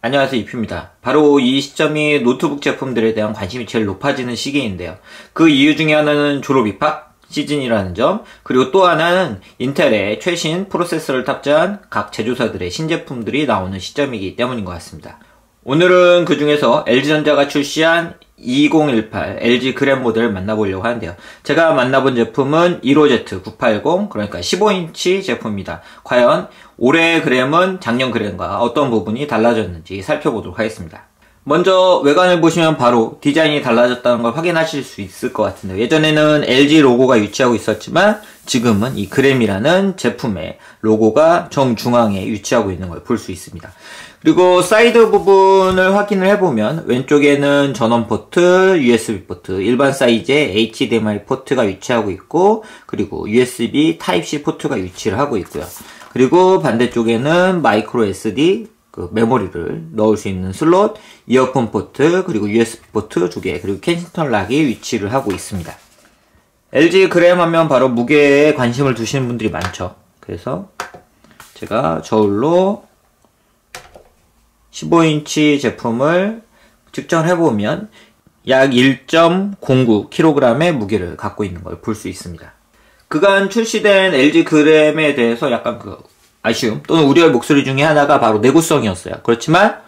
안녕하세요, 이프입니다. 바로 이 시점이 노트북 제품들에 대한 관심이 제일 높아지는 시기인데요. 그 이유 중에 하나는 졸업 입학 시즌이라는 점, 그리고 또 하나는 인텔의 최신 프로세서를 탑재한 각 제조사들의 신제품들이 나오는 시점이기 때문인 것 같습니다. 오늘은 그 중에서 LG전자가 출시한 2018 LG 그램 모델을 만나보려고 하는데요. 제가 만나본 제품은 15Z980, 그러니까 15인치 제품입니다. 과연 올해 그램은 작년 그램과 어떤 부분이 달라졌는지 살펴보도록 하겠습니다. 먼저 외관을 보시면 바로 디자인이 달라졌다는 걸 확인하실 수 있을 것 같은데요. 예전에는 LG 로고가 위치하고 있었지만 지금은 이 그램이라는 제품의 로고가 정중앙에 위치하고 있는 걸 볼 수 있습니다. 그리고 사이드 부분을 확인을 해보면 왼쪽에는 전원 포트, USB 포트, 일반 사이즈의 HDMI 포트가 위치하고 있고, 그리고 USB Type-C 포트가 위치를 하고 있고요. 그리고 반대쪽에는 마이크로 SD 메모리를 넣을 수 있는 슬롯, 이어폰 포트, 그리고 USB 포트 2개, 그리고 켄싱턴 락이 위치를 하고 있습니다. LG 그램 하면 바로 무게에 관심을 두시는 분들이 많죠. 그래서 제가 저울로 15인치 제품을 측정해보면 약 1.09kg의 무게를 갖고 있는 걸 볼 수 있습니다. 그간 출시된 LG 그램에 대해서 약간 아쉬움 또는 우려의 목소리 중에 하나가 바로 내구성이었어요. 그렇지만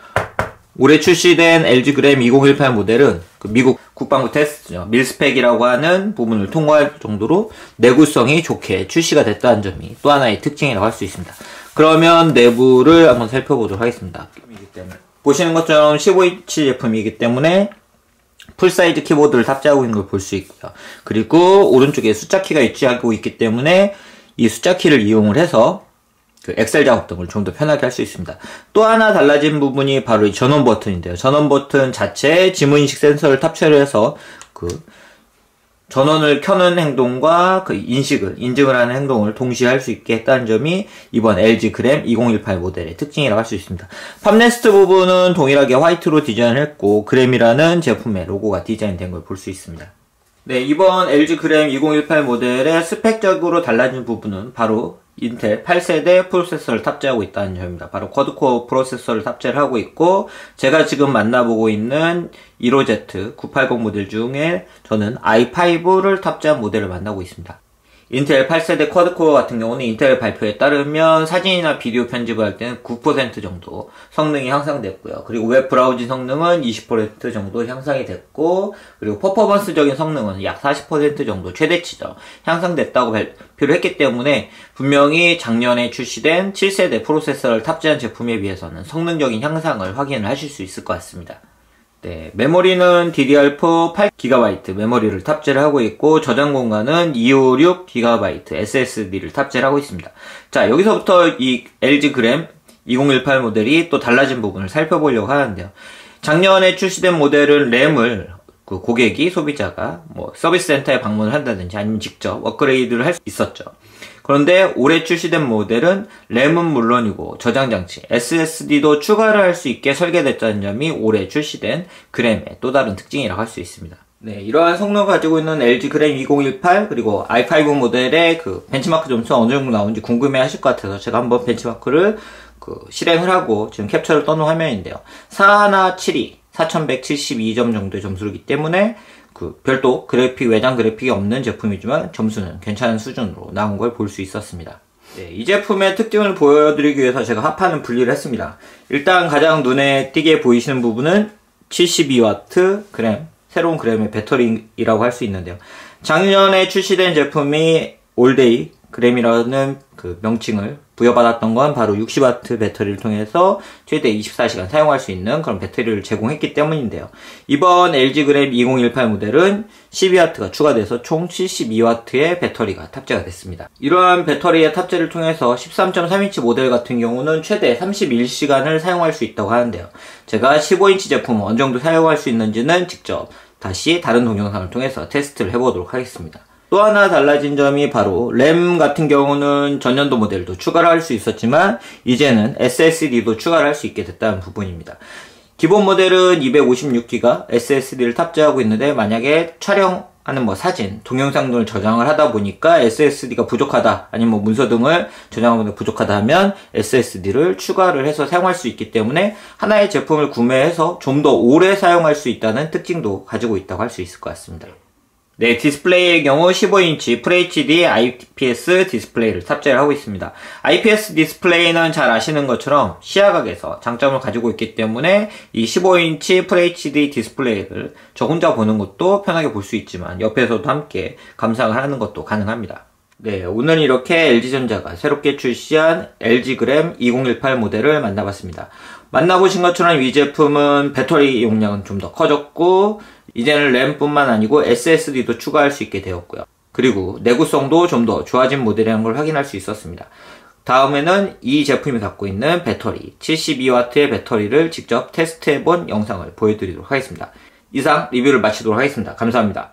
올해 출시된 LG 그램 2018 모델은 미국 국방부 테스트죠. 밀스펙이라고 하는 부분을 통과할 정도로 내구성이 좋게 출시가 됐다는 점이 또 하나의 특징이라고 할 수 있습니다. 그러면 내부를 한번 살펴보도록 하겠습니다. 보시는 것처럼 15인치 제품이기 때문에 풀사이즈 키보드를 탑재하고 있는 걸 볼 수 있고요. 그리고 오른쪽에 숫자 키가 위치하고 있기 때문에 이 숫자 키를 이용을 해서 엑셀 작업 등을 좀 더 편하게 할 수 있습니다. 또 하나 달라진 부분이 바로 이 전원 버튼인데요. 전원 버튼 자체에 지문인식 센서를 탑재를 해서 전원을 켜는 행동과 인증을 하는 행동을 동시에 할 수 있게 했다는 점이 이번 LG 그램 2018 모델의 특징이라고 할 수 있습니다. 팜레스트 부분은 동일하게 화이트로 디자인을 했고 그램이라는 제품의 로고가 디자인된 걸 볼 수 있습니다. 네, 이번 LG 그램 2018 모델의 스펙적으로 달라진 부분은 바로 인텔 8세대 프로세서를 탑재하고 있다는 점입니다. 바로 쿼드코어 프로세서를 탑재를 하고 있고, 제가 지금 만나보고 있는 15Z980 모델 중에 저는 i5를 탑재한 모델을 만나고 있습니다. 인텔 8세대 쿼드코어 같은 경우는 인텔 발표에 따르면 사진이나 비디오 편집을 할 때는 9% 정도 성능이 향상됐고요. 그리고 웹 브라우징 성능은 20% 정도 향상이 됐고, 그리고 퍼포먼스적인 성능은 약 40% 정도 최대치죠. 향상됐다고 발표를 했기 때문에 분명히 작년에 출시된 7세대 프로세서를 탑재한 제품에 비해서는 성능적인 향상을 확인을 하실 수 있을 것 같습니다. 네, 메모리는 DDR4 8GB 메모리를 탑재를 하고 있고, 저장 공간은 256GB SSD를 탑재를 하고 있습니다. 자, 여기서부터 이 LG 그램 2018 모델이 또 달라진 부분을 살펴보려고 하는데요. 작년에 출시된 모델은 램을 고객이, 소비자가 서비스 센터에 방문을 한다든지 아니면 직접 업그레이드를 할 수 있었죠. 그런데 올해 출시된 모델은 램은 물론이고 저장장치 SSD도 추가를 할 수 있게 설계됐다는 점이 올해 출시된 그램의 또 다른 특징이라고 할 수 있습니다. 네, 이러한 성능을 가지고 있는 LG 그램 2018 그리고 i5 모델의 벤치마크 점수가 어느 정도 나오는지 궁금해 하실 것 같아서 제가 한번 벤치마크를 실행을 하고 지금 캡처를 떠놓은 화면인데요. 4172 4172점 정도의 점수이기 때문에 별도 외장 그래픽이 없는 제품이지만 점수는 괜찮은 수준으로 나온 걸 볼 수 있었습니다. 네, 이 제품의 특징을 보여드리기 위해서 제가 합판을 분리를 했습니다. 일단 가장 눈에 띄게 보이시는 부분은 72W 그램, 새로운 그램의 배터리라고 할 수 있는데요. 작년에 출시된 제품이 올데이 그램이라는 명칭을 부여받았던 건 바로 60W 배터리를 통해서 최대 24시간 사용할 수 있는 그런 배터리를 제공했기 때문인데요. 이번 LG 그램 2018 모델은 12W가 추가돼서 총 72W의 배터리가 탑재가 됐습니다. 이러한 배터리의 탑재를 통해서 13.3인치 모델 같은 경우는 최대 31시간을 사용할 수 있다고 하는데요. 제가 15인치 제품을 어느 정도 사용할 수 있는지는 직접 다시 다른 동영상을 통해서 테스트를 해보도록 하겠습니다. 또 하나 달라진 점이 바로 램 같은 경우는 전년도 모델도 추가를 할 수 있었지만 이제는 SSD도 추가를 할 수 있게 됐다는 부분입니다. 기본 모델은 256GB SSD를 탑재하고 있는데 만약에 촬영 하는 뭐 사진, 동영상 등을 저장을 하다 보니까 SSD가 부족하다, 아니면 뭐 문서 등을 저장하는 부족하다 하면 SSD를 추가를 해서 사용할 수 있기 때문에 하나의 제품을 구매해서 좀 더 오래 사용할 수 있다는 특징도 가지고 있다고 할 수 있을 것 같습니다. 네, 디스플레이의 경우 15인치 FHD IPS 디스플레이를 탑재를 하고 있습니다. IPS 디스플레이는 잘 아시는 것처럼 시야각에서 장점을 가지고 있기 때문에 이 15인치 FHD 디스플레이를 저 혼자 보는 것도 편하게 볼 수 있지만 옆에서도 함께 감상을 하는 것도 가능합니다. 네, 오늘 이렇게 LG전자가 새롭게 출시한 LG 그램 2018 모델을 만나봤습니다. 만나보신 것처럼 이 제품은 배터리 용량은 좀 더 커졌고, 이제는 램뿐만 아니고 SSD도 추가할 수 있게 되었고요. 그리고 내구성도 좀 더 좋아진 모델이라는 걸 확인할 수 있었습니다. 다음에는 이 제품이 갖고 있는 배터리, 72W의 배터리를 직접 테스트해본 영상을 보여드리도록 하겠습니다. 이상 리뷰를 마치도록 하겠습니다. 감사합니다.